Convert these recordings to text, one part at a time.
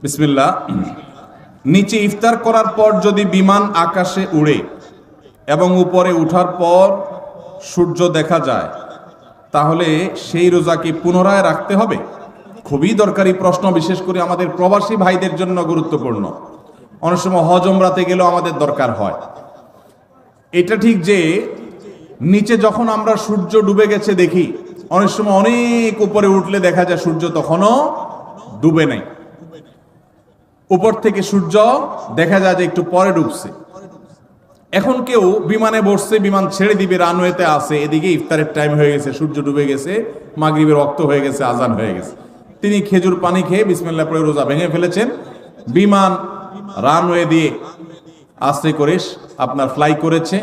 বিসমিল্লাহ। নিচে ইফতার করার পর যদি বিমান আকাশে উড়ে এবং উপরে উঠার পর সূর্য দেখা যায়, তাহলে সেই রোজা কি পুনরায় রাখতে হবে? খুবই দরকারি প্রশ্ন, বিশেষ করে আমাদের প্রবাসী ভাইদের জন্য গুরুত্বপূর্ণ। অনেক সময় হজ ওমরাতে গেলেও আমাদের দরকার হয়। এটা ঠিক যে নিচে যখন আমরা সূর্য ডুবে গেছে দেখি, অনেক সময় অনেক উপরে উঠলে দেখা যায় সূর্য তখনও ডুবে নাই, উপর থেকে সূর্য দেখা যায় যে একটু পরে ডুবছে। এখন কেউ বিমানে বসছে, বিমান ছেড়ে দিবে, রানওয়েতে আছে, এদিকে ইফতারের টাইম হয়ে গেছে, সূর্য ডুবে গেছে, মাগরিবের ওয়াক্ত হয়ে গেছে, আজান হয়ে গেছে। তিনি খেজুর পানি খেয়ে বিসমিল্লাহ পড়ে রোজা ভেঙে ফেলেছেন। বিমান রানওয়ে দিয়ে আস্তে করে আপনার ফ্লাই করেছে।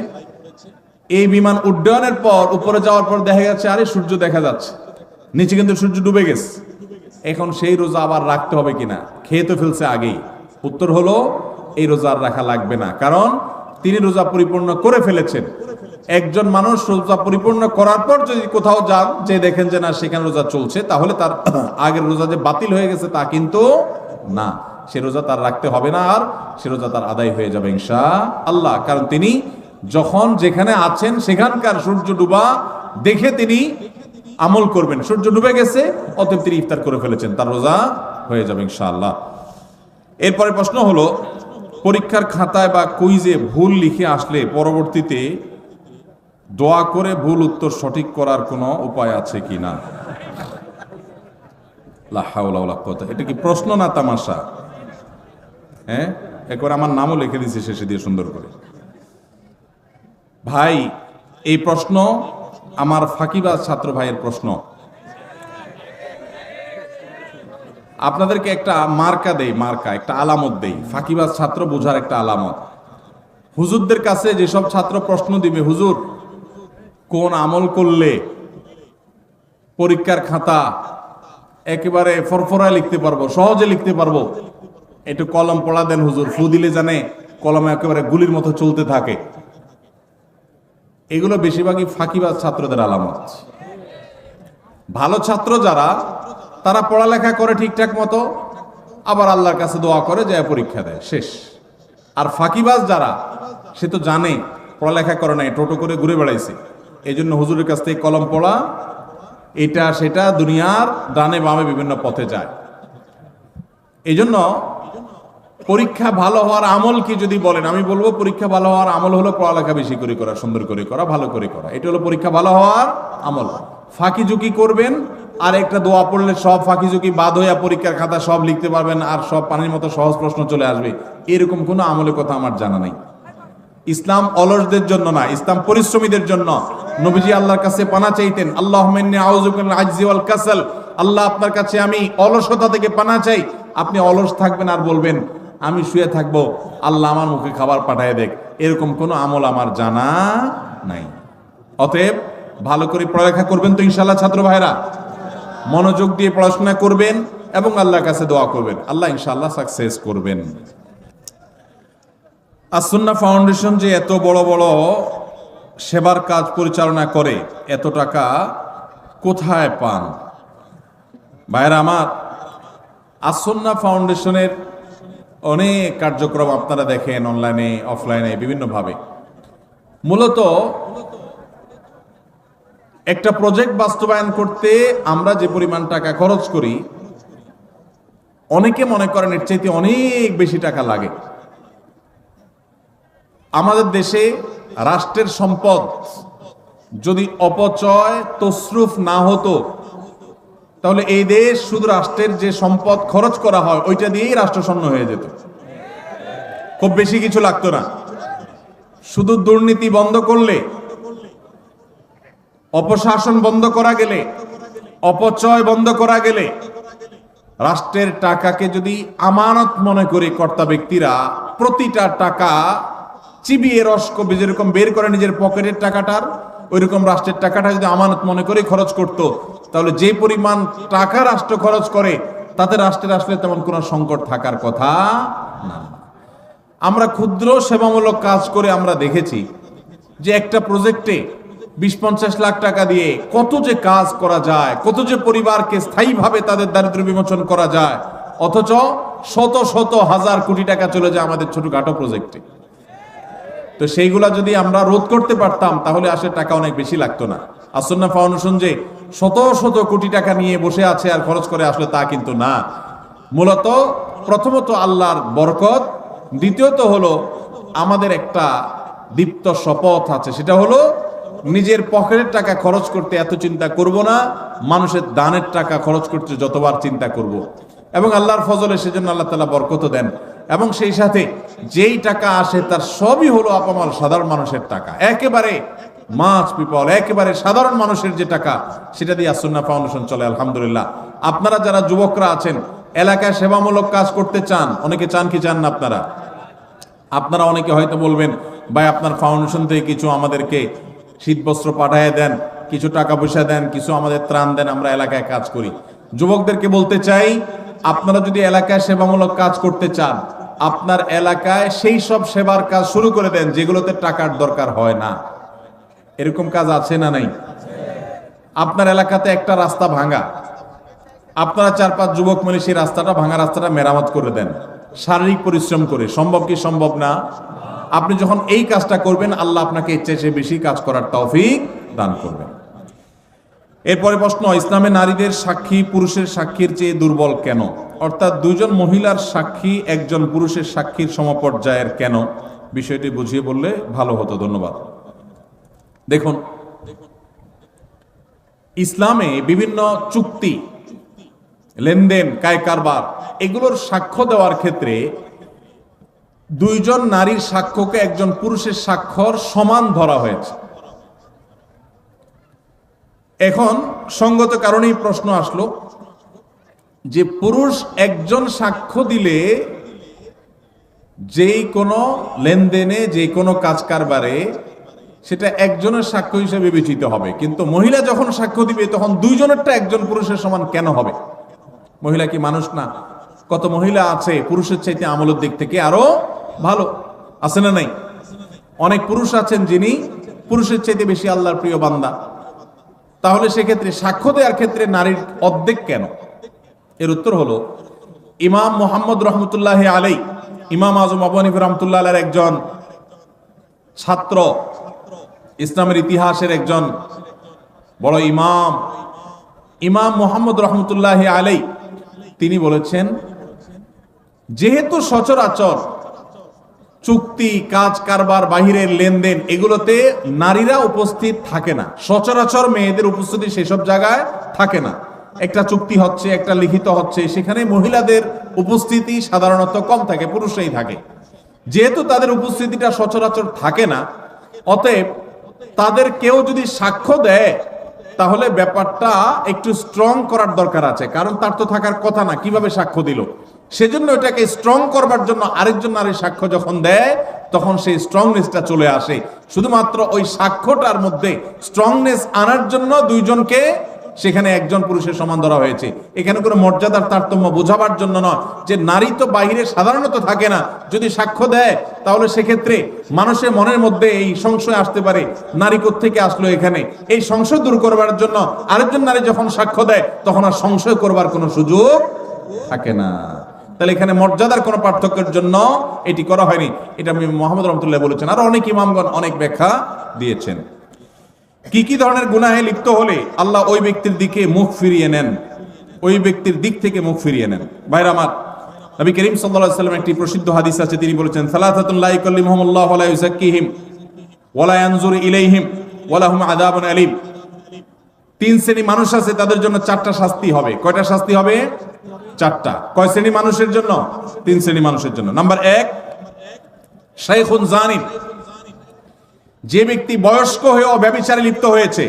এই বিমান উড্ডয়নের পর উপরে যাওয়ার পর দেখা যাচ্ছে আরে সূর্য দেখা যাচ্ছে, নিচে কিন্তু সূর্য ডুবে গেছে। এখন সেই রোজা আবার রাখতে হবে কিনা? খেয়ে তো ফেলছে আগেই। উত্তর হলো এই রোজা আর রাখা লাগবে না, কারণ তিনি রোজা পরিপূর্ণ করে ফেলেছেন। একজন মানুষ রোজা পরিপূর্ণ করার পর যদি কোথাও যান, যে দেখেন যে না সেখানে রোজা চলছে, তাহলে তার আগের রোজা যে বাতিল হয়ে গেছে তা কিন্তু না, সে রোজা তার রাখতে হবে না, আর সে রোজা তার আদায় হয়ে যাবে ইনশাআল্লাহ। কারণ তিনি যখন যেখানে আছেন সেখানকার সূর্য ডুবা দেখে তিনি আমল করবেন। সূর্য ডুবে গেছে, অতএব তিনি ইফতার করে ফেলেছেন, তার রোজা হয়ে যাবে ইনশাআল্লাহ। এরপরে প্রশ্ন হলো, পরীক্ষার খাতায় বা কুইজে ভুল লিখে আসলে পরবর্তীতে দোয়া করে ভুল উত্তর সঠিক করার কোনো উপায় আছে কি না? লা হাওলা ওয়ালা কুওয়াতা। এটা কি প্রশ্ন না তামাশা? হ্যাঁ, একবার আমার নামও লিখে দিয়েছে শেষে দিয়ে সুন্দর করে। ভাই, এই প্রশ্ন আমার ফাঁকিবাজ ছাত্র ভাইয়ের প্রশ্ন। আপনাদেরকে একটা মার্কা দেই, মার্কা একটা আলামত দেই, ফাঁকিবাজ ছাত্র বোঝার একটা আলামত। হুজুরদের কাছে যেসব ছাত্র প্রশ্ন দিবে, হুজুর কোন আমল করলে পরীক্ষার খাতা একেবারে ফরফরায় লিখতে পারবো, সহজে লিখতে পারবো, একটু কলম পড়া দেন হুজুর, ফু দিলে জানে কলমে একেবারে গুলির মতো চলতে থাকে। এগুলো বেশিরভাগই ফাঁকিবাজ ছাত্রদের আলামত। ভালো ছাত্র যারা, তারা পড়ালেখা করে ঠিকঠাক মতো, আবার আল্লাহর কাছে দোয়া করে যায় পরীক্ষা দেয়, শেষ। আর ফাঁকিবাজ যারা, সে তো জানে পড়ালেখা করে নাই, টোটো করে ঘুরে বেড়াইছে, এই জন্য হুজুরের কাছ থেকে কলম পড়া, এটা সেটা দুনিয়ার ডানে বামে বিভিন্ন পথে যায়। এই জন্য পরীক্ষা ভালো হওয়ার আমল কি যদি বলেন, আমি বলবো পরীক্ষা ভালো হওয়ার আমল হলো পড়ালেখা বেশি করে করা, সুন্দর করে করা, ভালো করে করা। এটা হলো পরীক্ষা ভালো হওয়ার আমল। ফাঁকি ঝুঁকি করবেন আর একটা দোয়া পড়লে সব ফাঁকি ঝুঁকি বাদ হইয়া পরীক্ষার খাতা সব লিখতে পারবেন আর সব পানির মতো সহজ প্রশ্ন চলে আসবে, এরকম কোনো আমলের কথা আমার জানা নাই। ইসলাম অলসদের জন্য না, ইসলাম পরিশ্রমীদের জন্য। নবীজি আল্লাহর কাছে পানা চাইতেন, আল্লাহুম্মা ইন্নী আউযু বিকা মিনাল আজজি ওয়াল কাসাল, আল্লাহ আপনার কাছে আমি অলসতা থেকে পানা চাই। আপনি অলস থাকবেন আর বলবেন আমি শুয়ে থাকবো, আল্লাহ আমার মুখে খাবার পাঠায় দেখ, এরকম কোনো আমল আমার জানা নাই। অতএব ভালো করে পড়ালেখা করবেন তো ইনশাআল্লাহ ছাত্র ভাইরা, মনোযোগ দিয়ে পড়াশোনা করবেন এবং আল্লাহর কাছে দোয়া করবেন, আল্লাহ ইনশাআল্লাহ সাকসেস করবেন। আস-সুন্নাহ ফাউন্ডেশন যে এত বড় বড় সেবার কাজ পরিচালনা করে, এত টাকা কোথায় পান? ভাইরা আমার, আস-সুন্নাহ ফাউন্ডেশনের অনেক কার্যক্রম আপনারা দেখেন অনলাইনে, অফলাইনে, বিভিন্নভাবে। মূলত একটা প্রজেক্ট বাস্তবায়ন করতে আমরা যে পরিমাণ টাকা খরচ করি, অনেকে মনে করেন এর চাইতে অনেক বেশি টাকা লাগে। আমাদের দেশে রাষ্ট্রের সম্পদ যদি অপচয় তসরুফ না হতো, তাহলে এই দেশ শুধু রাষ্ট্রের যে সম্পদ খরচ করা হয় ওইটা দিয়েই রাষ্ট্রশূন্য হয়ে যেত, খুব বেশি কিছু লাগতো না। শুধু দুর্নীতি বন্ধ করলে, অপশাসন বন্ধ করা গেলে, অপচয় বন্ধ করা গেলে, রাষ্ট্রের টাকাকে যদি আমানত মনে করে কর্তা ব্যক্তিরা প্রতিটা টাকা চিবিয়ে রস কবি যেরকম বের করে নিজের পকেটের টাকাটার, ওইরকম রাষ্ট্রের টাকাটা যদি আমানত মনে করে খরচ করত, তাহলে যে পরিমাণ টাকা রাষ্ট্র খরচ করে তাতে রাষ্ট্রের আসলে তেমন কোনো সংকট থাকার কথা না। আমরা ক্ষুদ্র সেবামূলক কাজ করে আমরা দেখেছি যে একটা প্রজেক্টে 20-50 লাখ টাকা দিয়ে কত যে কাজ করা যায়, কত যে পরিবারকে স্থায়ীভাবে তাদের দারিদ্র্য বিমোচন করা যায়, অথচ শত শত হাজার কোটি টাকা চলে যায় আমাদের ছোটখাটো প্রজেক্টে। তো সেইগুলা যদি আমরা রোধ করতে পারতাম তাহলে আসলে টাকা অনেক বেশি লাগতো না। আসন্না ফাউন্ডেশন যে শত শত কোটি টাকা নিয়ে বসে আছে আর খরচ করে আসলে তা কিন্তু না। মূলত প্রথমত আল্লাহর বরকত, দ্বিতীয়ত হলো আমাদের একটা দীপ্ত শপথ আছে, সেটা হলো নিজের পকেটের টাকা খরচ করতে এত চিন্তা করব না, মানুষের দানের টাকা খরচ করতে যতবার চিন্তা করব। এবং আল্লাহর ফজলে সেজন্য আল্লাহ তাআলা বরকত দেন। এবং সেই সাথে যেই টাকা আসে তার সবই হলো আপামর সাধারণ মানুষের টাকা, একেবারে মাছ পিপল, একেবারে সাধারণ মানুষের যে টাকা, সেটা দিয়ে আসন্না ফাউন্ডেশন চলে আলহামদুলিল্লাহ। আপনারা যারা যুবকরা আছেন, এলাকায় সেবামূলক কাজ করতে চান, অনেকে চান কি চান না আপনারা অনেকে হয়তো বলবেন, ভাই আপনার ফাউন্ডেশন থেকে কিছু আমাদেরকে শীতবস্ত্র পাঠিয়ে দেন, কিছু টাকা পয়সা দেন, কিছু আমাদের ত্রাণ দেন, আমরা এলাকায় কাজ করি। যুবকদেরকে বলতে চাই, আপনারা যদি এলাকায় সেবামূলক কাজ করতে চান, আপনার এলাকায় সেই সব সেবার কাজ শুরু করে দেন যেগুলোতে টাকার দরকার হয় না। এরকম কাজ আছে না নাই? আপনার এলাকাতে একটা রাস্তা ভাঙা, আপনারা 4-5 যুবক মিলে সেই রাস্তাটা, ভাঙা রাস্তাটা মেরামত করে দেন শারীরিক পরিশ্রম করে। সম্ভব কি সম্ভব না? আপনি যখন এই কাজটা করবেন, আল্লাহ আপনাকে এর চেয়ে বেশি কাজ করার তৌফিক দান করবেন। এরপরে প্রশ্ন, ইসলামে নারীদের সাক্ষী পুরুষের সাক্ষীর চেয়ে দুর্বল কেন? অর্থাৎ দুজন মহিলার সাক্ষী একজন পুরুষের সাক্ষীর সমপর্যায়ের কেন? বিষয়টি বুঝিয়ে বললে ভালো হতো। ধন্যবাদ। দেখুন, ইসলামে বিভিন্ন চুক্তি, লেনদেন, কায় কারবার, এগুলোর সাক্ষ্য দেওয়ার ক্ষেত্রে দুইজন নারীর সাক্ষ্যকে একজন পুরুষের স্বাক্ষর সমান ধরা হয়েছে। এখন সঙ্গত কারণেই প্রশ্ন আসলো যে পুরুষ একজন সাক্ষ্য দিলে যেই কোনো লেনদেনে, যে কোনো কাজ কারবারে সেটা একজনের সাক্ষ্য হিসেবে বিবেচিত হবে, কিন্তু মহিলা যখন সাক্ষ্য দিবে তখন দুইজনেরটা একজন পুরুষের সমান কেন হবে? মহিলা কি মানুষ না? কত মহিলা আছে পুরুষের চাইতে আমলের দিক থেকে আরো ভালো, আছে না নাই? অনেক পুরুষ আছেন যিনি পুরুষের চাইতে বেশি আল্লাহর প্রিয় বান্দা। তাহলে সেক্ষেত্রে সাক্ষ্য দেওয়ার ক্ষেত্রে নারীর অর্ধেক কেন? এর উত্তর হলো, ইমাম মুহাম্মদ রহমতুল্লাহ আলাই, ইমাম আজম আবু হানিফা রহমতুল্লাহ আলাইহির একজন ছাত্র, ইসলামের ইতিহাসের একজন বড় ইমাম, ইমাম মুহাম্মদ রহমতুল্লাহ আলাই, তিনি বলেছেন, যেহেতু সচরাচর চুক্তি, কাজ কারবার, বাহিরের লেনদেন, এগুলোতে নারীরা উপস্থিত থাকে না, সচরাচর মেয়েদের উপস্থিতি সেসব জায়গায় থাকে না। একটা চুক্তি হচ্ছে, একটা লিখিত হচ্ছে, সেখানে মহিলাদের উপস্থিতি সাধারণত কম থাকে, পুরুষরাই থাকে। যেহেতু তাদের উপস্থিতিটা সচরাচর থাকে না, অতএব তাদের কেউ যদি সাক্ষ্য দেয় তাহলে ব্যাপারটা একটু স্ট্রং করার দরকার আছে, কারণ তার তো থাকার কথা না, কিভাবে সাক্ষ্য দিল? সেজন্য এটাকে স্ট্রং করবার জন্য আরেকজন নারীর সাক্ষ্য যখন দেয় তখন সেই স্ট্রংনেসটা চলে আসে। শুধুমাত্র ওই সাক্ষ্যটার মধ্যে স্ট্রংনেস আনার জন্য দুইজনকে সেখানে একজন পুরুষের সমান ধরা হয়েছে। এখানে কোনো মর্যাদার তারতম্য বোঝাবার জন্য নয়, যে নারী তো বাইরে সাধারণত থাকে না, যদি সাক্ষ্য দেয় তাহলে সেক্ষেত্রে মানুষের মনের মধ্যে এই সংশয় আসতে পারে, নারী কোত্থেকে আসলো এখানে। এই সংশয় দূর করবার জন্য আরেকজন নারী যখন সাক্ষ্য দেয় তখন আর সংশয় করবার কোনো সুযোগ থাকে না। তাহলে এখানে মর্যাদার কোনো পার্থক্যের জন্য এটি করা হয়নি। এটা আমি মুহাম্মদ রহমতুল্লাহ বলেছেন, আর অনেক ইমামগণ অনেক ব্যাখ্যা দিয়েছেন। কি কি ধরনের গুনাহে লিপ্ত হলে আল্লাহ ওই ব্যক্তির দিকে মুখ ফিরিয়ে নেন, ওই ব্যক্তির দিক থেকে মুখ ফিরিয়ে নেন? ভাইরা আমার, নবী করিম সাল্লাল্লাহু আলাইহি ওয়াসাল্লাম একটি প্রসিদ্ধ হাদিস আছে, তিনি বলেছেন, সালাসাতুন লা ইয়াকাল্লিমুহুমুল্লাহু ওয়া লা ইউযাক্কিহিম ওয়া লা ইয়ানজুরু ইলাইহিম ওয়া লাহুম আযাবুন আলীম। 3 শ্রেণী মানুষ আছে, তাদের জন্য 4টা শাস্তি হবে। কয়টা শাস্তি হবে? 4টা। কয় শ্রেণী মানুষের জন্য? 3 শ্রেণী মানুষের জন্য। নাম্বার 1, শাইখুন জানিন, যে ব্যক্তি বয়স্ক হয়েও ব্যভিচারে লিপ্ত হয়েছে,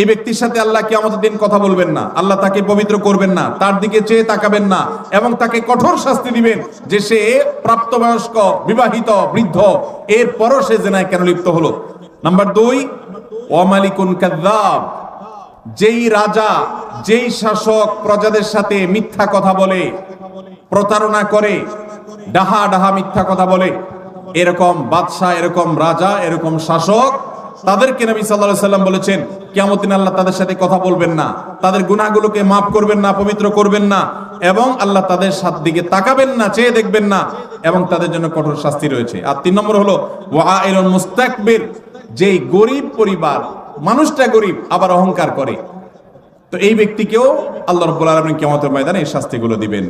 এই ব্যক্তির সাথে আল্লাহ কিয়ামতের দিন কথা বলবেন না, আল্লাহ তাকে পবিত্র করবেন না, তার দিকে চেয়ে তাকাবেন না, এবং তাকে কঠোর শাস্তি দিবেন যে সে প্রাপ্তবয়স্ক, বিবাহিত, বৃদ্ধ, এরপরও সে জেনায় কেন লিপ্ত হলো। নাম্বার 2, ওয়া মালিকুন কাযযাব, যেই রাজা, যেই শাসক প্রজাদের সাথে মিথ্যা কথা বলে, প্রতারণা করে, ডাহা ডাহা মিথ্যা কথা বলে, এরকম বাদশাহ, এরকম রাজা, এরকম শাসক তাদেরকে নবী সাল্লাল্লাহু আলাইহি সাল্লাম বলেছেন কিয়ামতের দিন আল্লাহ তাদের সাথে কথা বলবেন না, তাদের গুনাহগুলোকে মাফ করবেন না, পবিত্র করবেন না, এবং আল্লাহ তাদের দিকে তাকাবেন না, চেয়ে দেখবেন না, এবং তাদের জন্য কঠোর শাস্তি রয়েছে। আর 3 নম্বর হলো ওয়াইলুন মুস্তাকবির, যেই গরিব পরিবার, মানুষটা গরিব আবার অহংকার করে, তো এই ব্যক্তিকেও আল্লাহ রাব্বুল আলামিন কিয়ামতের ময়দানে এই শাস্তিগুলো দিবেন।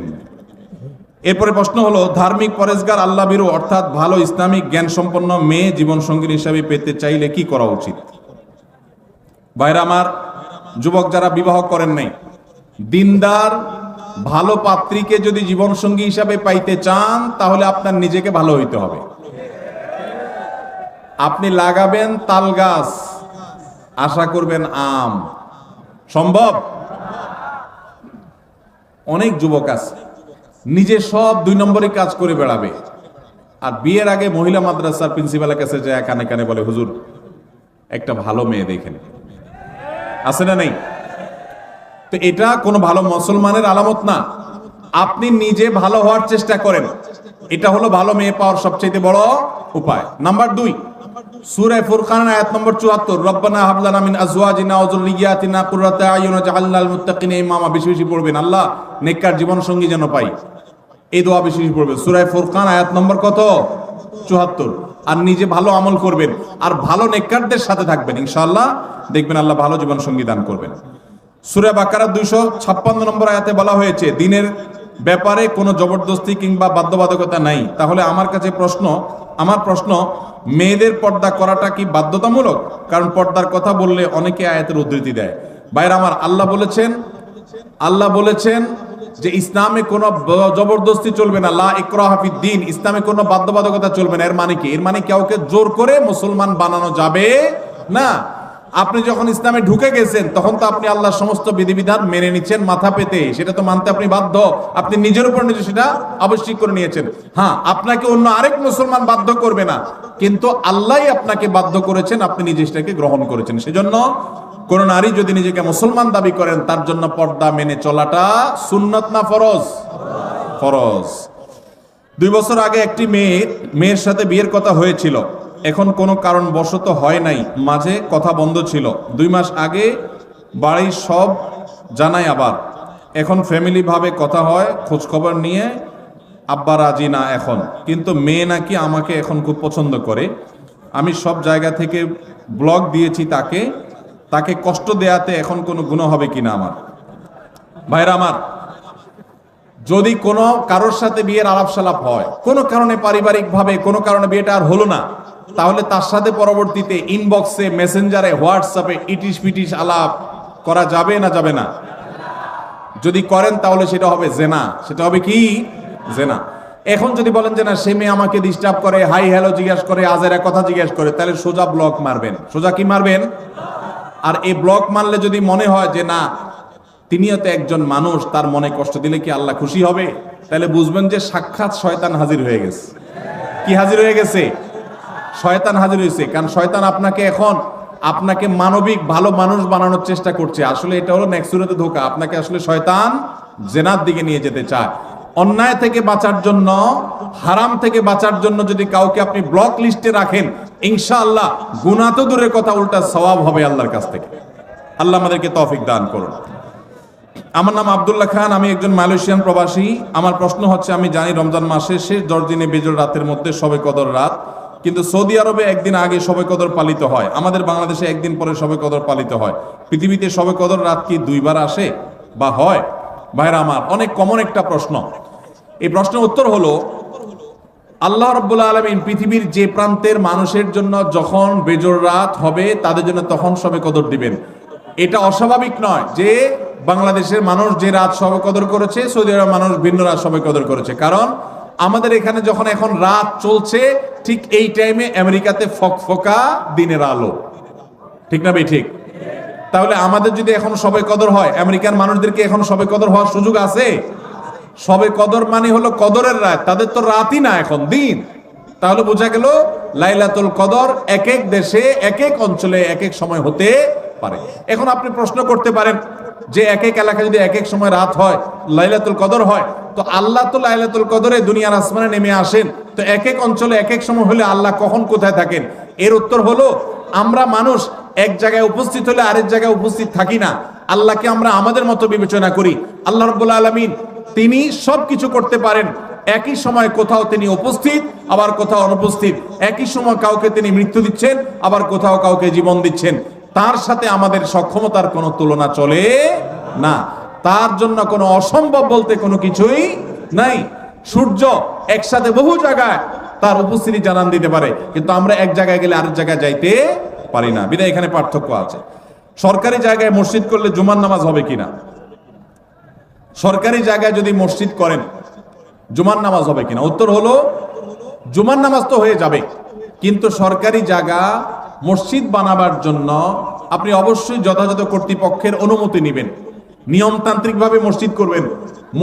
এরপরে প্রশ্ন হলো, ধার্মিক পরেশগার আল্লাহ ভীরু অর্থাৎ ভালো ইসলামিক জ্ঞান সম্পন্ন মেয়ে জীবন সঙ্গী হিসাবে পেতে চাইলে কি করা উচিত? ভাইরা আমার, যুবক যারা বিবাহ করেন নাই, দিনদার ভালো পাত্রীকে যদি জীবন সঙ্গী হিসাবে পাইতে চান তাহলে আপনার নিজেকে ভালো হইতে হবে। আপনি লাগাবেন তাল গাছ, আশা করবেন আম, সম্ভব? অনেক যুবক আছে নিজে সব 2 নম্বরই কাজ করে বেড়াবে, আর বিয়ের আগে মহিলা মাদ্রাসার প্রিন্সিপালের কাছে যায় কানে কানে বলে, হুজুর একটা ভালো মেয়ে দেখেন। আছে না নেই? তো এটা কোনো ভালো মুসলমানের আলামত না। আপনি নিজে ভালো হওয়ার চেষ্টা করেন, এটা হলো ভালো মেয়ে পাওয়ার সবচেয়ে বড় উপায়। নাম্বার 2, সূরা ফুরকান আয়াত নম্বর 74, রব্বানা হাব লানা মিন আজওয়াজিনা ওয়া যুররিয়াতিনা কুররাতা আয়ুন ওয়াজআলনা লিল মুত্তাকিনা ইমামা। বেশি বেশি পড়বেন, আল্লাহ নেককার জীবন সঙ্গী যেন পাই, এই দোয়া বেশি বেশি পড়বেন। সূরা ফুরকান আয়াত নম্বর কত? 74। আর নিজে ভালো আমল করবেন আর ভালো নেককারদের সাথে থাকবেন, ইনশাআল্লাহ দেখবেন আল্লাহ ভালো জীবন সঙ্গী দান করবেন। সূরা বাকারা 256 নম্বর আয়াতে বলা হয়েছে দিনের ব্যাপারে কোনো জবরদস্তি কিংবা বাধ্যবাধকতা নাই। তাহলে আমার প্রশ্ন, মেয়েদের পর্দা করাটা কি বাধ্যতামূলক? কারণ পর্দার কথা বললে অনেকে আয়াতের উদ্ধৃতি দেয়। ভাইরা আমার, আল্লাহ বলেছেন যে ইসলামে কোনো জবরদস্তি চলবে না, লা ইকরাহা ফিদ্দীন, ইসলামে কোনো বাধ্যবাধকতা চলবে না। এর মানে কি? এর মানে কাউকে জোর করে মুসলমান বানানো যাবে না। আপনি যখন ইসলামে ঢুকে গেছেন তখন তো আপনি আল্লাহর সমস্ত বিধিবিধান মেনে নিচ্ছেন মাথা পেতে, সেটা তো মানতে আপনি বাধ্য। আপনি নিজের উপর নিজে সেটা আবশ্যিক করে নিয়েছেন। হ্যাঁ, আপনাকে অন্য আরেক মুসলমান বাধ্য করবে না, কিন্তু আল্লাহই আপনাকে বাধ্য করেছেন, আপনি নিজে সেটাকে গ্রহণ করেছেন। সেজন্য কোন নারী যদি নিজেকে মুসলমান দাবি করেন তার জন্য পর্দা মেনে চলাটা সুন্নত না ফরজ? ফরজ। 2 বছর আগে একটি মেয়ের সাথে বিয়ের কথা হয়েছিল, এখন কোনো কারণ বশত হয় নাই, মাঝে কথা বন্ধ ছিল। 2 মাস আগে বাড়ির সব জানাই, আবার এখন ফ্যামিলি ভাবে কথা হয়, খোঁজ খবর নিয়ে আব্বা রাজি না এখন, কিন্তু মেয়ে নাকি আমাকে এখন খুব পছন্দ করে। আমি সব জায়গা থেকে ব্লগ দিয়েছি তাকে কষ্ট দেয়াতে এখন কোনো গুনাহ হবে কিনা আমার? ভাইরা আমার, যদি কোনো কারোর সাথে বিয়ের আলাপ সালাপ হয়, কোনো কারণে পারিবারিক ভাবে কোনো কারণে বিয়েটা আর হলো না, তাহলে তার সাথে পরবর্তীতে ইনবক্সে, মেসেঞ্জারে, হোয়াটসঅ্যাপে ইটিশ পিটিশ আলাপ করা যাবে না যাবে না? যদি করেন তাহলে সেটা হবে জেনা। সেটা হবে কি? জেনা। এখন যদি বলেন যে না, সে মেয়ে আমাকে ডিস্টার্ব করে, হাই হ্যালো জিজ্ঞাসা করে, আজেরা কথা জিজ্ঞাসা করে, তাহলে সোজা ব্লক মারবেন। সোজা কি মারবেন? আর এই ব্লক মারলে যদি মনে হয় যে না, তিনিও তো একজন মানুষ, তার মনে কষ্ট দিলে কি আল্লাহ খুশি হবে, তাহলে বুঝবেন যে সাক্ষাৎ শয়তান হাজির হয়ে গেছে। কি হাজির হয়ে গেছে? শয়তান হাজির হয়েছে। কারণ শয়তান আপনাকে মানবিক ভালো মানুষ বানানোর চেষ্টা করছে। আসলে এটা হলো নেক্সুরাতে ধোঁকা। আপনাকে আসলে শয়তান জেনার দিকে নিয়ে যেতে চায়। অন্যায় থেকে বাঁচার জন্য, হারাম থেকে বাঁচার জন্য যদি কাউকে আপনি ব্লক লিস্টে রাখেন, ইনশাআল্লাহ গুনাহ তো দূরের কথা, উল্টা সওয়াব হবে আল্লাহর কাছ থেকে। আল্লাহ আমাদেরকে তৌফিক দান করুন। আমার নাম আব্দুল্লাহ খান, আমি একজন মালয়েশিয়ান প্রবাসী। আমার প্রশ্ন হচ্ছে, আমি জানি রমজান মাসে শেষ 10 দিনে বেজোড় রাতের মধ্যে শবে কদর রাত, কিন্তু সৌদি আরবে একদিন আগে শবে কদর পালিত হয়, আমাদের বাংলাদেশে একদিন পরে শবে কদর পালিত হয়। পৃথিবীতে শবে কদর রাত কি 2 বার আসে বা হয়? ভাইরা আমার, অনেক কমন একটা প্রশ্ন। এই প্রশ্নের উত্তর হলো, আল্লাহ রাব্বুল আলামিন পৃথিবীর যে প্রান্তের মানুষের জন্য যখন বেজোড় রাত হবে তাদের জন্য তখন শবে কদর দিবেন। এটা অস্বাভাবিক নয় যে বাংলাদেশের মানুষ যে রাত শবে কদর করেছে, সৌদি আরবের মানুষ ভিন্ন রাত শবে কদর করেছে। কারণ আমাদের এখানে যখন এখন রাত চলছে, ঠিক এই টাইমে আমেরিকাতে ফকফকা দিনের আলো। ঠিক না ভাই? ঠিক। তাহলে আমাদের যদি এখন শবে কদর হয়, আমেরিকান মানুষদেরকে এখন শবে কদর হওয়ার সুযোগ আছে? শবে কদর মানে হলো কদরের রাত, তাদের তো রাতই না, এখন দিন। তাহলে বোঝা গেল লাইলাতুল কদর এক এক দেশে, এক এক অঞ্চলে, এক এক সময় হতে পারে। এখন আপনি প্রশ্ন করতে পারেন যে এক এক এলাকায় যদি এক এক সময় রাত হয়, লাইলাতুল কদর হয়, তো আল্লাহ তো লাইলাতুল কদরে দুনিয়ার আসমানে নেমে আসেন, তো এক এক অঞ্চলে এক এক সময় হলে আল্লাহ কখন কোথায় থাকেন? এর উত্তর হলো, আমরা মানুষ এক জায়গায় উপস্থিত হলে আরেক জায়গায় উপস্থিত থাকি না। আল্লাহকে আমরা আমাদের মতো বিবেচনা করি। আল্লাহ রাব্বুল আলামিন তিনি সবকিছু করতে পারেন। একই সময় কোথাও তিনি উপস্থিত, আবার কোথাও অনুপস্থিত। একই সময় কাউকে তিনি মৃত্যু দিচ্ছেন, আবার কোথাও কাউকে জীবন দিচ্ছেন। তার সাথে আমাদের সক্ষমতার কোনো তুলনা চলে না। তার জন্য কোনো অসম্ভব বলতে কোনো কিছুই নাই। সূর্য একসাথে বহু জায়গায় তার উপস্থিতি জানান দিতে পারে, কিন্তু আমরা এক জায়গায় গেলে আরেক জায়গায় যাইতে পারি না। বিধায় এখানে পার্থক্য আছে। সরকারি জায়গায় মসজিদ করলে জুমার নামাজ হবে কিনা? সরকারি জায়গায় যদি মসজিদ করেন জুমার নামাজ হবে কিনা? উত্তর হলো, জুমার নামাজ তো হয়ে যাবে, কিন্তু সরকারি জায়গা মসজিদ বানাবার জন্য আপনি অবশ্যই যথাযথ কর্তৃপক্ষের অনুমতি নেবেন, নিয়মতান্ত্রিকভাবে মসজিদ করবেন।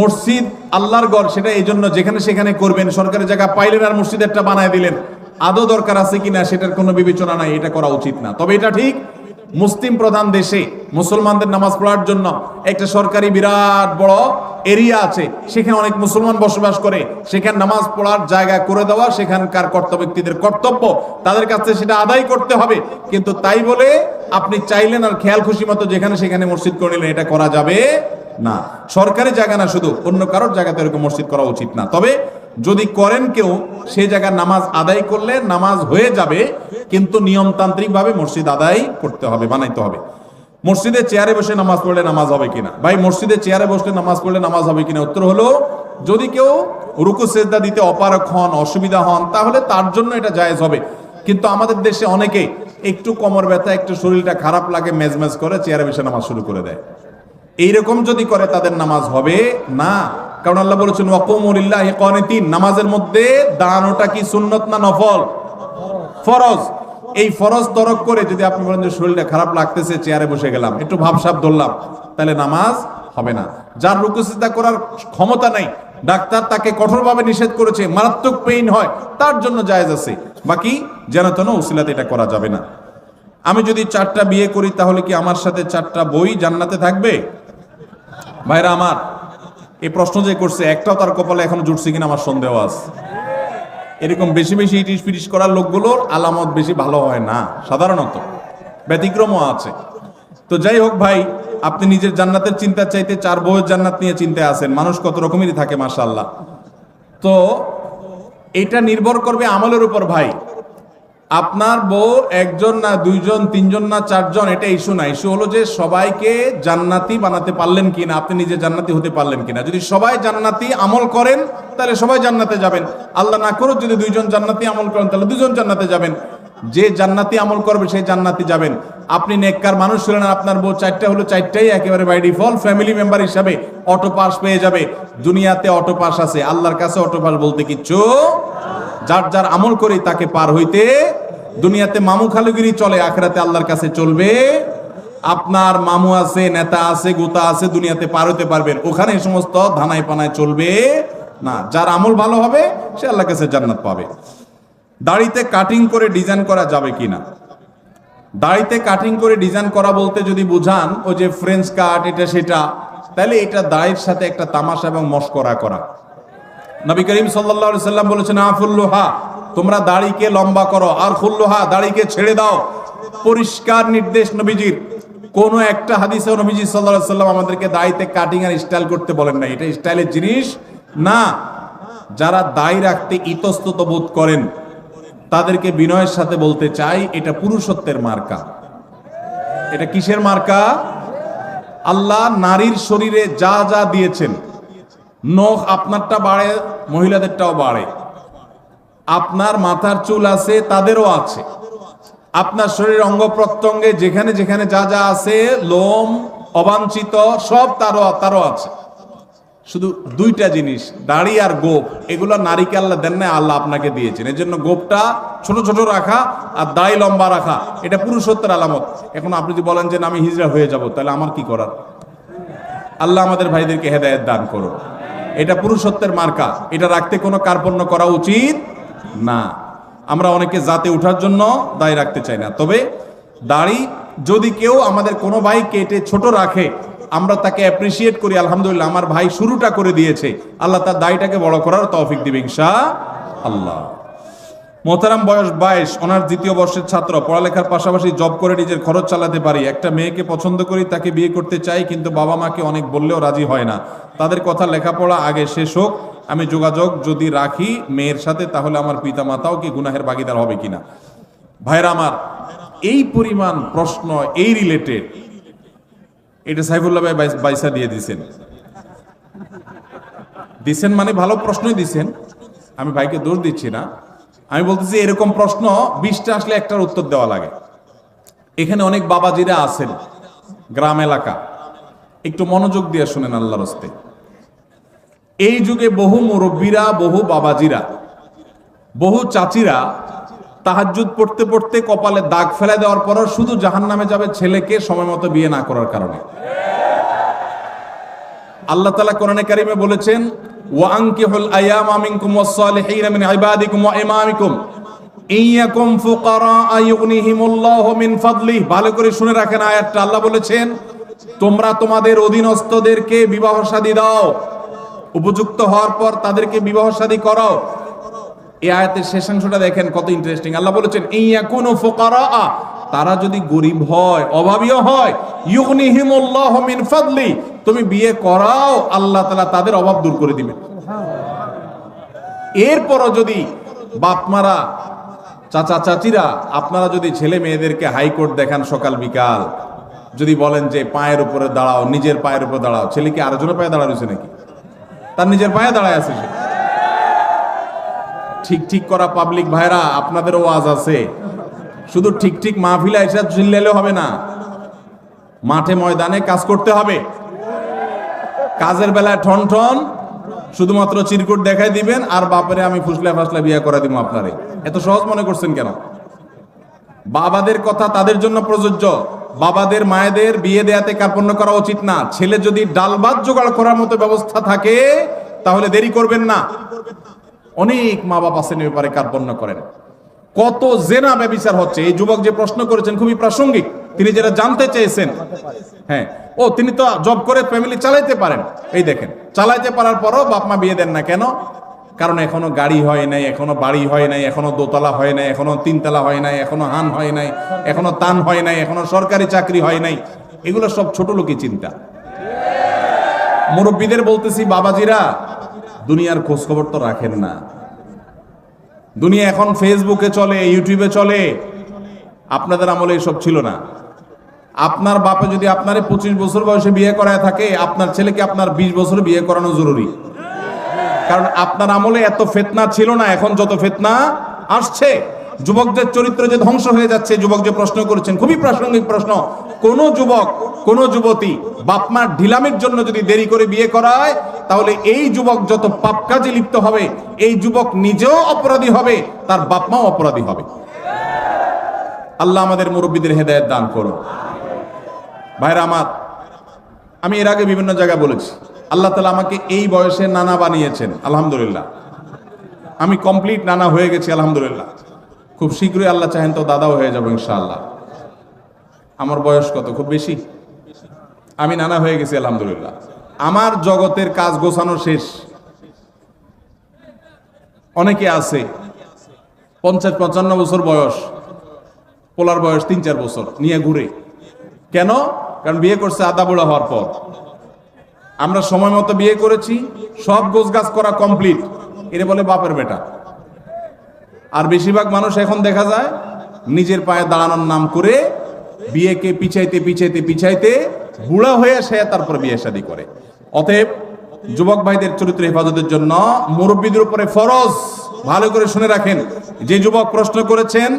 মসজিদ আল্লাহর ঘর, সেটা এই জন্য যেখানে সেখানে করবেন। সরকারি জায়গা পাইলেন আর মসজিদ একটা বানায় দিলেন, আদৌ দরকার আছে কিনা সেটার কোনো বিবেচনা নাই, এটা করা উচিত না। তবে এটা ঠিক, মুসলিম প্রধান দেশে মুসলমানদের নামাজ পড়ার জন্য একটা সরকারি বিরাট বড় এরিয়া আছে, সেখানে অনেক মুসলমান বসবাস করে, সেখানে নামাজ পড়ার জায়গা করে দেওয়া সেখানকার কর্তব্য ব্যক্তিদের কর্তব্য, তাদের কাছে সেটা আদায় করতে হবে। কিন্তু তাই বলে আপনি চাইলেন আর খেয়াল খুশি মতো যেখানে সেখানে মসজিদ করে নিলেন, এটা করা যাবে না। সরকারি জায়গা না, শুধু অন্য কারোর জায়গাতে এরকম মসজিদ করা উচিত না। তবে যদি করেন কেউ, সেই জায়গায় নামাজ আদায় করলে নামাজ হয়ে যাবে, কিন্তু নিয়মতান্ত্রিক ভাবে মসজিদ আদায় করতে হবে, বানাইতে হবে। মসজিদে চেয়ারে বসে নামাজ পড়লে নামাজ হবে কিনা? ভাই, মসজিদে চেয়ারে বসলে নামাজ পড়লে নামাজ হবে কিনা? উত্তর হলো, যদি কেউ রুকু সেজদা দিতে অপারগ হন, অসুবিধা হন, তাহলে তার জন্য এটা জায়েজ হবে। কিন্তু আমাদের দেশে অনেকে একটু কোমর ব্যথা, একটু শরীরটা খারাপ লাগে, মেজমেজ করে চেয়ারে বসে নামাজ শুরু করে দেয়। এইরকম যদি করে তাদের নামাজ হবে না। কারণ আল্লাহ বলেছেন ওয়াকুমু লিল্লাহি কানিতিন, নামাজের মধ্যে দাঁড়ানোটা কি সুন্নত না নফল? ফরজ। এই ফরজ তরক করে যদি আপনি বলেন যে শরীরটা খারাপ লাগতেছে, চেয়ারে বসে গেলাম, একটু ভাবসাব ধরলাম, তাহলে নামাজ হবে না। যার রুকু সিজদা করার ক্ষমতা নাই, ডাক্তার তাকে কঠোরভাবে নিষেধ করেছে, মারাত্মক পেইন হয়, তার জন্য জায়েজ আছে। বাকি যেন তেন উসিলাতে এটা করা যাবে না। আমি যদি 4টা বিয়ে করি, তাহলে কি আমার সাথে 4টা বই জান্নাতে থাকবে? ভাইরা আমার, এই প্রশ্ন যে করছে, একটাও তার কপালে এখন জুটছে কিনা আমার সন্দেহ আছে। এরকম বেশি বেশি ইটিস পিটিস করার লোকগুলোর আলামত বেশি ভালো হয় না, সাধারণত ব্যতিক্রমও আছে। তো যাই হোক ভাই, আপনি নিজের জান্নাতের চিন্তা চাইতে 4 বউয়ের জান্নাত নিয়ে চিন্তায় আছেন। মানুষ কত রকমেরই থাকে, মাশাআল্লাহ। তো এটা নির্ভর করবে আমলের উপর ভাই। আপনার বউ 1 জন না 2 জন, 3 জন না 4 জন, এটা ইস্যু না। ইস্যু হলো যে সবাইকে জান্নাতি বানাতে পারলেন কিনা, আপনি নিজে জান্নাতি হতে পারলেন কিনা। যদি সবাই জান্নাতি আমল করেন, তাহলে সবাই জান্নাতে যাবেন। আল্লাহ না করুক যদি 2 জন জান্নাতি আমল করেন, তাহলে 2 জন জান্নাতে যাবেন। যে জান্নাতি আমল করবে সেই জান্নাতি যাবেন। আপনি নেককার মানুষ ছিলেন, আপনার বউ 4টা হলো, 4টাই একেবারে বাই ডিফল্ট ফ্যামিলি মেম্বার হিসাবে অটো পাস পেয়ে যাবে। দুনিয়াতে অটো পাস আছে, আল্লাহর কাছে অটো পাস বলতে কিচ্ছু। যার যার আমল করে তাকে পার হইতে, দুনিয়াতে মামু খালুগিরি চলে, আখিরাতে আল্লাহর কাছে চলবে। আপনার মামু আছে, নেতা আছে, গোতা আছে, দুনিয়াতে পার হতে পারবেন, ওখানে এই সমস্ত ধানায় পানায় চলবে না। যার আমল ভালো হবে সে আল্লাহর কাছে জান্নাত পাবে। দাড়িতে কাটিং করে ডিজাইন করা যাবে কিনা? দাড়িতে কাটিং করে ডিজাইন করা বলতে যদি বুঝান ওই যে ফ্রেঞ্চ কাট, এটা সেটা, তাহলে এটা দাড়ির সাথে একটা তামাশা এবং মশকরা করা। নবী করিম সাল্লাল্লাহু আলাইহি সাল্লাম বলেছেন আফুল্লুহা, তোমরা দাড়িকে লম্বা করো, আর খুল্লুহা, দাড়িকে ছেড়ে দাও। পরিষ্কার নির্দেশ নবীজির। কোন একটা হাদিসে নবীজি সাল্লাল্লাহু আলাইহি সাল্লাম আমাদেরকে দাড়িতে কাটিং আর স্টাইল করতে বলেন না, এটা স্টাইলের জিনিস না। যারা দাড়ি রাখতে ইতস্তত বোধ করেন তাদেরকে বিনয়ের সাথে বলতে চাই, এটা পুরুষত্বের মার্কা। এটা কিসের মার্কা? আল্লাহ নারীর শরীরে যা যা দিয়েছেন, নখ আপনারটা বাড়ে, মহিলাদেরটাও বাড়ে। আপনার মাথার চুল আছে, তাদেরও আছে। আপনার শরীর অঙ্গ প্রত্যঙ্গে যেখানে যেখানে যা যা আছে, লোম অবাঞ্ছিত সব তারও আছে। শুধু 2টা জিনিস, দাড়ি আর গোপ, এগুলো নারীকে আল্লাহ দেন না, আল্লাহ আপনাকে দিয়েছেন। এর জন্য গোপটা ছোট ছোট রাখা আর দাড়ি লম্বা রাখা, এটা পুরুষত্বের আলামত। এখন আপনি যদি বলেন যে আমি হিজড়া হয়ে যাব, তাহলে আমার কি করার? আল্লাহ আমাদের ভাইদেরকে হেদায়েত দান করুন। এটা পুরুষত্বের মার্কা, এটা রাখতে কোনো কার্পণ্য করা উচিত না। আমরা অনেকে জাতে ওঠার জন্য দাড়ি রাখতে চাই না। তবে দাড়ি যদি কেউ আমাদের কোনো ভাই কেটে ছোট রাখে, আমরা তাকে অ্যাপ্রিসিয়েট করি, আলহামদুলিল্লাহ আমার ভাই শুরুটা করে দিয়েছে, আল্লাহ তার দায়টাকে বড় করার তৌফিক দিবে ইনশাআল্লাহ। মোহতারাম, বয়স 22, অনার্স দ্বিতীয় বর্ষের ছাত্র, পড়ালেখার পাশাপাশি জব করে নিজের খরচ চালাতে পারি। একটা মেয়েকে পছন্দ করি, তাকে বিয়ে করতে চাই, কিন্তু বাবা মাকে অনেক বললেও রাজি হয় না। তাদের কথা লেখাপড়া আগে শেষ হোক, আমি যোগাযোগ যদি রাখি মেয়ের সাথে, তাহলে আমার পিতা মাতাও কি গুনাহের ভাগিদার হবে কিনা? ভাইরা আমার, এই পরিমাণ প্রশ্ন এই রিলেটেড, এটা সাইফুল্লাহ ভাই বাইসা দিয়ে দিছেন মানে ভালো প্রশ্নই দিছেন, আমি ভাইকে দোষ দিচ্ছি না। আমি বলতেছি এরকম প্রশ্ন 20টা আসলে একটার উত্তর দেওয়া লাগে। এখানে অনেক বাবাজিরা আছেন, গ্রাম এলাকা, একটু মনোযোগ দিয়ে শুনেন আল্লাহর হস্তে। এই যুগে বহু মুরব্বীরা, বহু বাবাজিরা, বহু চাচিরা তাহাজ্জুদ পড়তে পড়তে কপালে দাগ ফেলে দেওয়ার পরও শুধু জাহান্নামে যাবে ছেলেকে সময় মতো বিয়ে না করার কারণে। আল্লাহ তাআলা কোরআনে কারিমে বলেছেন, ওয়া আনকিহুল আয়ামা মিনকুম ওয়াস-সালিহিনা মিন ইবাদিকুম ওয়া ইমামিকুম ইয়াকুম ফুকারা আয়ুগনিহিমুল্লাহু মিন ফাদলিহি। ভালো করে শুনে রাখেন আয়াতটা। আল্লাহ বলেছেন, তোমরা তোমাদের অধীনস্থদেরকে বিবাহ শাদী দাও, উপযুক্ত হওয়ার পর তাদেরকে বিবাহ শাদী করো। এই আয়াতের শেষাংশটা দেখেন কত ইন্টারেস্টিং। আল্লাহ বলেছেন, ইয়াকুনু ফুকারা, তারা যদি গরিব হয়, অভাবীও হয়, ইউগনিহিমুল্লাহু মিন ফাদলি, তুমি বিয়ে করাও, আল্লাহ তাআলা তাদের অভাব দূর করে দিবেন। এরপরও যদি বাপমারা, চাচা চাচিরা, আপনারা যদি ছেলে মেয়েদেরকে হাইকোর্ট দেখান সকাল বিকাল, যদি বলেন যে পায়ের উপরে দাঁড়াও, নিজের পায়ের উপরে দাঁড়াও, ছেলে কি আরেকজনের পায়ে দাঁড়া রয়েছে নাকি? তার নিজের পায়ে দাঁড়ায় আছে সে। ঠিক ঠিক করা পাবলিক ভাইরা, আপনাদেরও ওয়াজ আছে। শুধু ঠিক ঠিক মাহফিলে এসে চিল্লাইলে হবে না, মাঠে ময়দানে কাজ করতে হবে। কাজের বেলায় ঠন ঠন শুধুমাত্র চিরকুট দেখাই দিবেন, আর বাপরে আমি ফুসলা ফাসলা বিয়ে করে দিব আপনারে। এত সহজ মনে করছেন কেন? বাবাদের কথা তাদের জন্য প্রযোজ্য। বাবাদের মায়েদের বিয়ে দেয়াতে কার্পণ্য করা উচিত না। ছেলে যদি ডাল ভাত জোগাড় করার মতো ব্যবস্থা থাকে, তাহলে দেরি করবেন না। অনেক মা বাপ আছেন এই ব্যাপারে কার্পণ্য করেন। কত জেনা ব্যভিচার হচ্ছে। এই যুবক যে প্রশ্ন করেছেন খুবই প্রাসঙ্গিক, তিনি যেটা জানতে চেয়েছেন। হ্যাঁ, ও তিনি তো জব করে ফ্যামিলি চালাইতে পারেন। এই দেখেন, চালাইতে পারার পরও বাপ মা বিয়ে দেন না কেন? কারণ এখনো গাড়ি হয় নাই, এখনো বাড়ি হয় নাই, এখনো দোতলা হয় নাই, এখনো তিনতলা হয় নাই, এখনো হান হয় নাই, এখনো তান হয় নাই, এখনো সরকারি চাকরি হয় নাই। এগুলো সব ছোট লোকই চিন্তা। মুরব্বীদের বলতেছি, বাবাজিরা, দুনিয়ার খোঁজ খবর তো রাখেন না। দুনিয়া এখন ফেসবুকে চলে, ইউটিউবে চলে। আপনাদের আমলে এসব ছিল না। আপনার বাপে যদি আপনারে 25 বছর বয়সে বিয়ে করায় থাকে, আপনার ছেলেকে আপনার 20 বছর বিয়ে করানো জরুরি। কারণ আপনার আমলে এত ফিতনা ছিল না, এখন যত ফিতনা আসছে। যুবকদের চরিত্র যে ধ্বংস হয়ে যাচ্ছে, যুবক যে প্রশ্ন করেছেন খুবই প্রাসঙ্গিক প্রশ্ন। কোন যুবক, কোন যুবতী বাপমার ঢিলামির জন্য যদি দেরি করে বিয়ে করায়, তাহলে এই যুবক যত পাপ কাজে লিপ্ত হবে, এই যুবক নিজেও অপরাধী হবে, তার বাপমাও অপরাধী হবে। আল্লাহ আমাদের মুরব্বীদের হেদায়েত দান করুন। ভাইরা আমার, আমি এর আগে বিভিন্ন জায়গায় বলেছি, আল্লাহ তাআলা আমাকে এই বয়সে নানা বানিয়েছেন, আলহামদুলিল্লাহ। আমি কমপ্লিট নানা হয়ে গেছি, আলহামদুলিল্লাহ। খুব শীঘ্রই আল্লাহ চাহেন তো দাদাও হয়ে যাবো ইনশাআল্লাহ। আমার বয়স কত? খুব বেশি। আমি নানা হয়ে গেছি, আলহামদুলিল্লাহ। আমার জগতের কাজ গোছানো শেষ। অনেকে আছে 50-55 বছর বয়স, পোলার বয়স 3-4 বছর নিয়ে ঘুরে। কেন? কারণ বিয়ে করছে আদা বুড়া হওয়ার পর। আমরা সময় মতো বিয়ে করেছি, সব গোছগাছ করা কমপ্লিট, এরে বলে বাপের বেটা। আর বেশিরভাগ মানুষ এখন দেখা যায় নিজের পায়ে দাঁড়ানোর নাম করে বিয়েকে পিছাইতে পিছাইতে পিছাইতে বুড়া হয়ে সে তারপর বিয়ে শাদী করে। অতএব যুবক ভাইদের চরিত্র হেফাজতের জন্য মুরব্বীদের উপরে ফরজ। ভালো করে শুনে রাখেন, যে যুবক প্রশ্ন করেছেন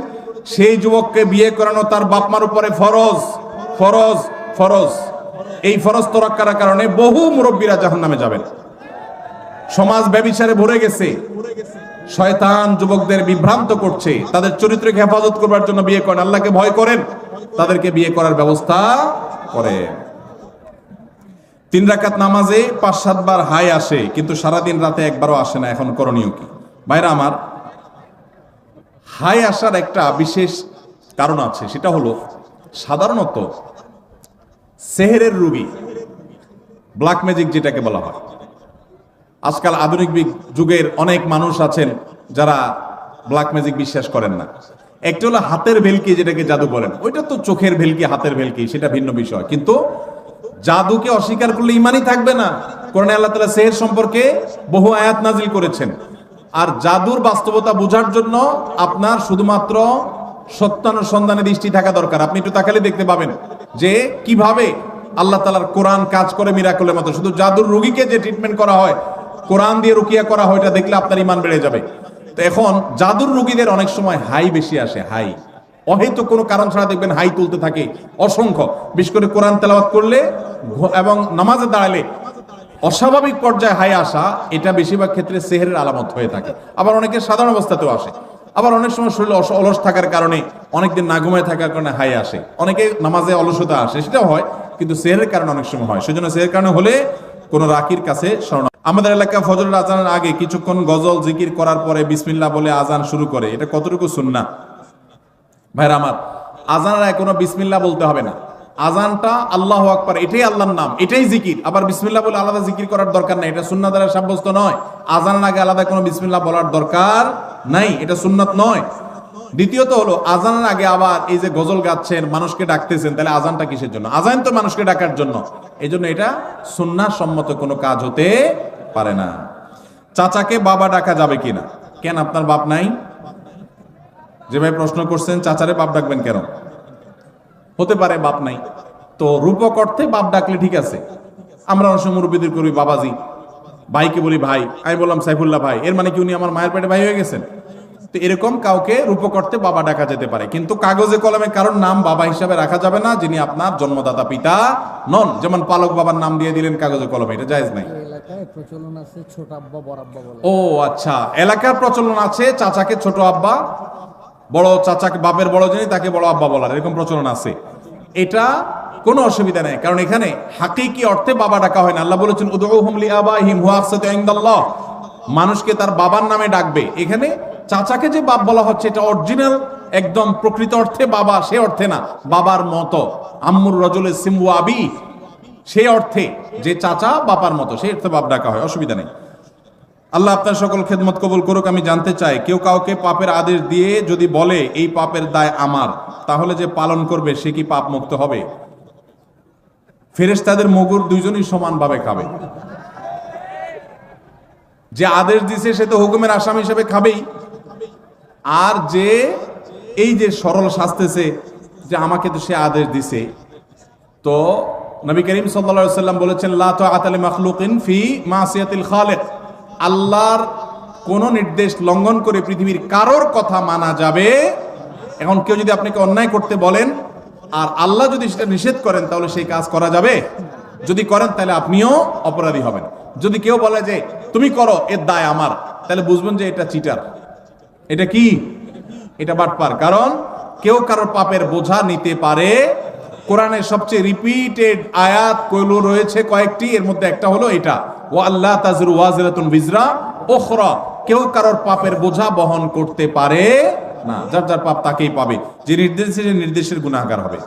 সেই যুবককে বিয়ে করানো তার বাপমার উপরে ফরজ, ফরজ, ফরজ। এই ফরজ তোরাক্কার কারণে বহু মুরব্বীরা জাহান্নামে যাবেন। সমাজ ব্যভিচারে ভরে গেছে। শয়তান যুবকদের বিভ্রান্ত করছে। তাদের চরিত্রকে হেফাজত করবার জন্য বিয়ে করেন। আল্লাহকে ভয় করেন, তাদেরকে বিয়ে করার ব্যবস্থা করেন। 3 রাকাত নামাজে 5-7 বার হাই আসে, কিন্তু সারাদিন রাতে একবারও আসে না। এখন করণীয় কি? ভাইরা আমার, হাই আসার একটা বিশেষ কারণ আছে। সেটা হলো সাধারণত সেহেরের রোগী, ব্ল্যাক ম্যাজিক যেটাকে বলা হয়, আজকাল আধুনিক যুগের অনেক মানুষ আছেন যারা ব্ল্যাক ম্যাজিক বিশ্বাস করেন না। একটা হলো হাতের ভেলকি, যেটাকে জাদু বলেন, ওইটা তো চোখের ভেলকি, হাতের ভেলকি, সেটা ভিন্ন বিষয়। কিন্তু জাদুকে অস্বীকার করলে ইমানই থাকবে না। কোরআনে আল্লাহ তাআলা সেহের সম্পর্কে বহু আয়াত নাজিল করেছেন। আর জাদুর বাস্তবতা বোঝার জন্য আপনার শুধুমাত্র সত্যানুসন্ধানে দৃষ্টি থাকা দরকার। আপনি একটু তাকালে দেখতে পাবেন যে কিভাবে আল্লাহ তাআলার কোরআন কাজ করে মিরাকলের মতো। শুধু জাদুর রোগীকে যে ট্রিটমেন্ট করা হয়, কোরআন দিয়ে রুকিয়া করা হয়, এটা দেখলে আপনার ইমান বেড়ে যাবে। তো এখন জাদুর রোগীদের অনেক সময় হাই বেশি আসে, হাই অহেতুক কোনো কারণ ছাড়া দেখবেন হাই তুলতে থাকে অসংখ্য। বিশেষ করে কোরআন তেলাওয়াত করলে এবং নামাজে দাঁড়ালে অস্বাভাবিক পর্যায়ে হাই আসা, এটা বেশিরভাগ ক্ষেত্রে সেহেরের আলামত হয়ে থাকে। আবার অনেকের সাধারণ অবস্থাতেও আসে। আবার অনেক সময় শরীরে অলস থাকার কারণে, অনেকদিন না ঘুমায় থাকার কারণে হাই আসে। অনেকে নামাজে অলসতা আসে, সেটাও হয়, কিন্তু সেহেরের কারণে অনেক সময় হয়। সেজন্য সেহের কারণে হলে কোনো রাকির কাছে শরণ। আমাদের এলাকা ফজরের আজানের আগে কিছুক্ষণ গজল জিকির করার পরে বিসমিল্লাহ বলে আজান শুরু করে, এটা কতটুকু সুন্নাহ? ভাইরা আমার, আজানের আগে কোনো বিসমিল্লাহ বলতে হবে না। আজানটা আল্লাহু আকবার, এটাই আল্লাহর নাম, এটাই জিকির। আবার বিসমিল্লাহ বলে আলাদা জিকির করার দরকার নাই, এটা সুন্নাহ দ্বারা সাব্যস্ত নয়। আজানের আগে আলাদা কোনো বিসমিল্লাহ বলার দরকার নাই, এটা সুন্নাত নয়। দ্বিতীয়ত হলো, আজানের আগে আবার এই যে গজল গাচ্ছেন, মানুষকে ডাকতেছেন, তাহলে আজানটা কিসের জন্য? আজান তো মানুষকে ডাকার জন্য। এই জন্য এটা সুন্নাহ সম্মত কোনো কাজ হতে পারে না। চাচাকে বাবা ডাকা যাবে কিনা? কেন, আপনার বাপ নাই? যে ভাই প্রশ্ন করছেন, চাচারে বাপ ডাকবেন কেন? হতে পারে বাপ নাই, তো রূপক অর্থে বাপ ডাকলে ঠিক আছে। আমরা অনেক সময় মুরব্বীদের করি বাবাজি, ভাইকে বলি ভাই। আমি বললাম সাইফুল্লাহ ভাই, এর মানে কি উনি আমার মায়ের পেটে ভাই হয়ে গেছেন? তো এরকম কাউকে রূপক অর্থে বাবা ডাকা যেতে পারে, কিন্তু কাগজে কলমে কারোর নাম বাবা হিসাবে রাখা যাবে না যিনি আপনার জন্মদাতা পিতা নন। যেমন পালক বাবার নাম দিয়ে দিলেন কাগজে কলমে, এটা জায়েজ নাই। প্রচলন আছে ছোট আব্বা বড় আব্বা বলে। ও আচ্ছা, এলাকার প্রচলন আছে চাচাকে ছোট আব্বা, বড় চাচাকে, বাপের বড় যিনি তাকে বড় আব্বা বলার, এরকম প্রচলন আছে। এটা কোনো অসুবিধা নেই, কারণ এখানে হাকিকি অর্থে বাবা ডাকা হয় না। আল্লাহ বলেছেন উদউহুম লিআবাইহিম হুয়া আকসাতু ইনদাল্লাহ, মানুষকে তার বাবার নামে ডাকবে। এখানে চাচাকে যে বাপ বলা হচ্ছে, এটা অরিজিনাল একদম প্রকৃত অর্থে বাবা, সে অর্থে না বাবার মতো। আম্মুর রাজুলের সিমু আবি, সেই অর্থে যে চাচা বাবার মতো, সেই অর্থে বাপ ডাকা হয়, অসুবিধা নেই। আল্লাহ আপনার সকল খেদমত কবুল করুক। আমি জানতে চাই, কেউ কাউকে পাপের আদেশ দিয়ে যদি বলে এই পাপের দায় আমার, তাহলে যে পালন করবে সে কি পাপ মুক্ত হবে? ফেরেশতাদের মগুর দুইজনই সমানভাবে খাবে। যে আদেশ দিছে সে তো হুকুমের আসামি হিসেবে খাবেই, আর যে এই যে সরল শাস্তেছে যে আমাকে তো সে আদেশ দিছে, তো নবী করিম সাল্লাল্লাহু আলাইহি ওয়াসাল্লাম বলেছেন লা তাআতা লিমাখলুকিন ফি মাসিয়াতিল খালিক, আল্লাহর কোন নির্দেশ লঙ্ঘন করে পৃথিবীর কারোর কথা মানা যাবে। এখন কেউ যদি আপনাকে অন্যায় করতে বলেন আর আল্লাহ যদি সেটা নিষেধ করেন, তাহলে সেই কাজ করা যাবে? যদি করেন তাহলে আপনিও অপরাধী হবেন। যদি কেউ বলে যে তুমি করো, এর দায় আমার, তাহলে বুঝবেন যে এটা চিটার, এটা কি, এটা বাটপার। কারণ কেউ কারোর পাপের বোঝা নিতে পারে। কোরআনের সবচেয়ে রিপিটেড আয়াত কইলো রয়েছে কয়েকটি, এর মধ্যে একটা হলো এটা, ওয়া আল্লাহ তাজরু ওয়াজিরাতুন বিজরা উখরা, কেউ কারোর পাপের বোঝা বহন করতে পারে না, যার যার পাপ তাকেই পাবে, যে নির্দেশের গুনাহগার হবে।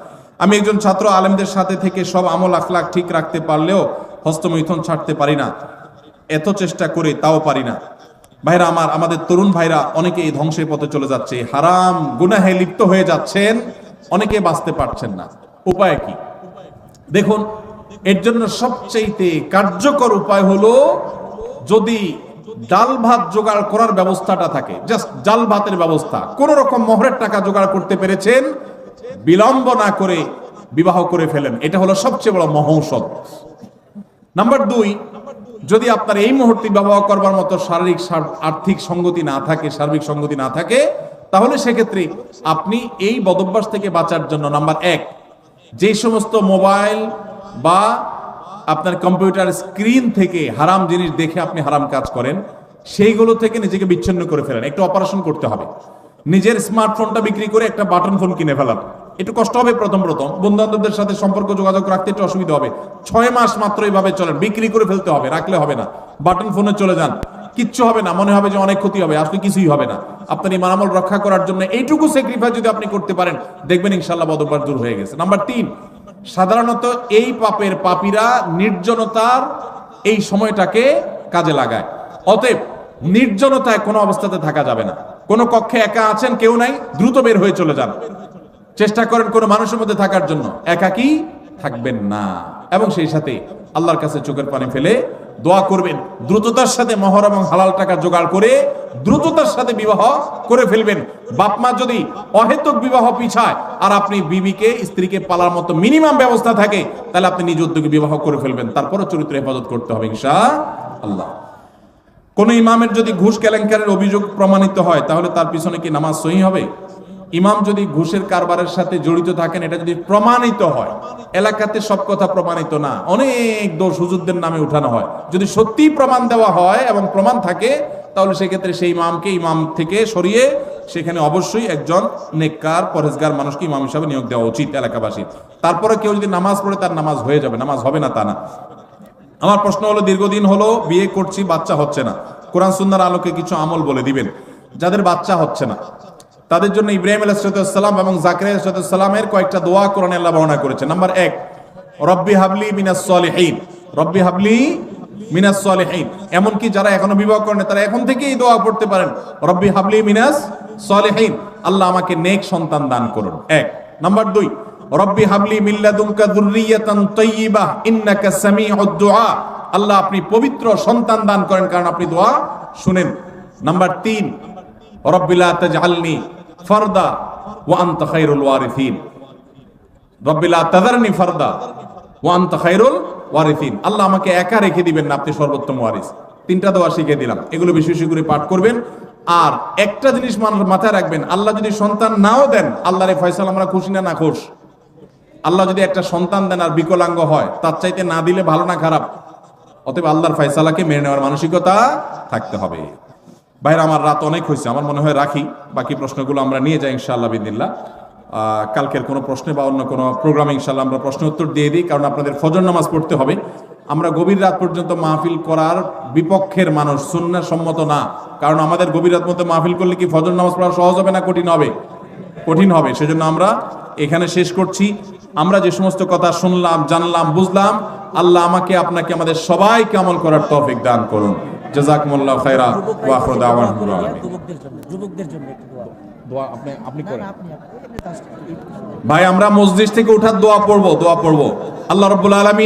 আমি একজন ছাত্র, আলেমদের সাথে থেকে সব আমল আখলাক ঠিক রাখতে পারলেও হস্তমৈথুন ছাড়তে পারি না, এত চেষ্টা করে তাও পারি না। ভাইরা আমার, আমাদের তরুণ ভাইরা অনেকে এই ধ্বংসের পথে চলে যাচ্ছে, হারাম গুনাহে লিপ্ত হয়ে যাচ্ছেন, অনেকে বাঁচতে পারছেন না। উপায় কি? দেখুন, এর জন্য সবচেয়ে কার্যকর উপায় হলো, যদি ডাল ভাত জোগাড় করার ব্যবস্থাটা থাকে, জাস্ট ডাল ভাতের ব্যবস্থা, কোন রকম মোহরের টাকা জোগাড় করতে পেরেছেন, বিলম্ব না করে বিবাহ করে ফেলেন, এটা হলো সবচেয়ে বড় মহৌষধ। নাম্বার 2, যদি আপনার এই মুহূর্তে বিবাহ করবার মতো শারীরিক আর্থিক সঙ্গতি না থাকে, সার্বিক সঙ্গতি না থাকে, তাহলে সেক্ষেত্রে আপনি এই বদভ্যাস থেকে বাঁচার জন্য নাম্বার 1, যে সমস্ত মোবাইল বা আপনার কম্পিউটার স্ক্রিন থেকে হারাম জিনিস দেখে আপনি হারাম কাজ করেন, সেইগুলো থেকে নিজেকে বিচ্ছিন্ন করে ফেলেন। একটু অপারেশন করতে হবে, নিজের স্মার্টফোনটা বিক্রি করে একটা বাটন ফোন কিনে ফেলান। একটু কষ্ট হবে প্রথম প্রথম, বন্ধু বান্ধবদের সাথে সম্পর্ক যোগাযোগ রাখতে একটু অসুবিধা হবে। 6 মাস মাত্র এইভাবে চলেন, বিক্রি করে ফেলতে হবে, রাখলে হবে না। বাটন ফোনে চলে যান, কিচ্ছু হবে না, মনে হবে যে অনেক ক্ষতি হবে, আসলে কিছুই হবে না। আপনার ইমান আমল রক্ষা করার জন্য এইটুকু স্যাক্রিফাইস যদি আপনি করতে পারেন, দেখবেন ইনশাআল্লাহ বদপার দূর হয়ে গেছে। নাম্বার 3, সাধারণত এই পাপের পাপীরা নির্জনতার এই সময়টাকে কাজে লাগায়। অতএব নির্জনতায় কোনো অবস্থাতে থাকা যাবে না। কোনো কক্ষে একা আছেন, কেউ নাই, দ্রুত বের হয়ে চলে যান। চেষ্টা করেন কোনো মানুষের মধ্যে থাকার জন্য, একাকী থাকবেন না। এবং সেই সাথে আল্লাহর কাছে চোখের পানি ফেলে দোয়া করবেন। দ্রুততার সাথে মহর এবং হালাল টাকা জোগাড় করে দ্রুততার সাথে বিবাহ করে ফেলবেন। বাপ মা যদি অহেতুক বিবাহ পিছায় আর আপনি বিবিকে, স্ত্রীকে পালার মতো মিনিমাম ব্যবস্থা থাকে, তাহলে আপনি নিজ উদ্যোগে বিবাহ করে ফেলবেন। তারপরে চরিত্র হেফাজত করতে হবে ইনশাআল্লাহ। কোন ইমামের যদি ঘুষ কেলেঙ্কারের অভিযোগ প্রমাণিত হয়, তাহলে তার পিছনে কি নামাজ সহিহ হবে? ইমাম যদি ঘুষের কারবারের সাথে জড়িত থাকেন, এটা যদি প্রমাণিত হয়, এলাকাতে সব কথা প্রমাণিত না, অনেক দোষ হুজুরদের নামে উঠানো হয়, যদি সত্যি প্রমাণ দেওয়া হয় এবং প্রমাণ থাকে, তাহলে সেক্ষেত্রে সেই ইমামকে ইমাম থেকে সরিয়ে সেখানে অবশ্যই একজন নেককার পরহেজগার মানুষকে ইমাম হিসাবে নিয়োগ দেওয়া উচিত এলাকাবাসী। তারপরে কেউ যদি নামাজ পড়ে, তার নামাজ হয়ে যাবে, নামাজ হবে না তা না। আমার প্রশ্ন হলো, দীর্ঘদিন হলো বিয়ে করছি, বাচ্চা হচ্ছে না, কোরআন সুন্নাহর আলোকে কিছু আমল বলে দিবেন। যাদের বাচ্চা হচ্ছে না তাদের জন্য ইব্রাহিম আলাইহিস সালাম এবং জাকারিয়া আলাইহিস সালামের কয়েকটা দোয়া কোরআনে আল্লাহ বর্ণনা করেছেন। নাম্বার 1, রব্বি হাবলি মিনাস সলিহিন, রব্বি হাবলি মিনাস সলিহিন। এমনকি যারা এখনো বিবাহ করেন তারা এখন থেকেই দোয়া পড়তে পারেন, রব্বি হাবলি মিনাস সলিহিন, আল্লাহ আমাকে নেক সন্তান দান করুন। 1। নাম্বার 2, রব্বি হাবলি মিন লাদুনকা যুররিয়াতান তাইয়্যিবাহ ইন্নাকা সামিউদ দুআ, আল্লাহ আপনি পবিত্র সন্তান দান করেন, কারণ আপনি দোয়া শুনেন। নাম্বার 3, রব্বি লা তাজআলনি ফারদা ওয়া আনতা খায়রুল ওয়ারিসিন, রব্বি লা তাযারনি ফারদা ওয়া আনতা খায়রুল ওয়ারিসিন, আল্লাহ আমাকে একা রেখে দিবেন না, আপনি সর্বোত্তম ওয়ারিস। 3টা দোয়া শিখিয়ে দিলাম, এগুলো বেশি বেশি করে পাঠ করবেন। আর একটা জিনিস মাথায় রাখবেন, আল্লাহ যদি সন্তান নাও দেন, আল্লাহর ফয়সালা আমরা খুশি না নাখুশ? আল্লাহ যদি একটা সন্তান দেন আর বিকলাঙ্গ হয়, তার চাইতে না দিলে ভালো না খারাপ? অতএব আল্লাহর ফয়সালাকে মেনে নেওয়ার মানসিকতা থাকতে হবে। ভাইরা আমার, রাত অনেক হয়েছে, আমার মনে হয় রাখি, বাকি প্রশ্নগুলো আমরা নিয়ে যাই ইনশাআল্লাহ বিদিল্লাহ। কালকের কোনো প্রশ্নে বা অন্য কোনো প্রোগ্রামে ইনশাআল্লাহ আমরা প্রশ্ন উত্তর দিয়ে দিই, কারণ আপনাদের ফজর নামাজ পড়তে হবে। আমরা গভীর রাত পর্যন্ত মাহফিল করার বিপক্ষের মানুষ, সুন্নাহ সম্মত না। কারণ আমাদের গভীর রাত মধ্যে মাহফিল করলে কি ফজর নামাজ পড়া সহজ হবে না কঠিন হবে? কঠিন হবে। সেজন্য আমরা এখানে শেষ করছি। আমরা যে সমস্ত কথা শুনলাম, জানলাম, বুঝলাম, আল্লাহ আমাকে, আপনাকে, আমাদের সবাইকে আমল করার তৌফিক দান করুন। জাযাকুমুল্লাহু খায়রা ওয়া আখিরু দাওয়ানা যুবকদের জন্য একটু দোয়া আপনি করেন। ভাই, আমরা মসজিদ থেকে উঠার দোয়া পড়বো। আল্লাহ রাব্বুল আলামিন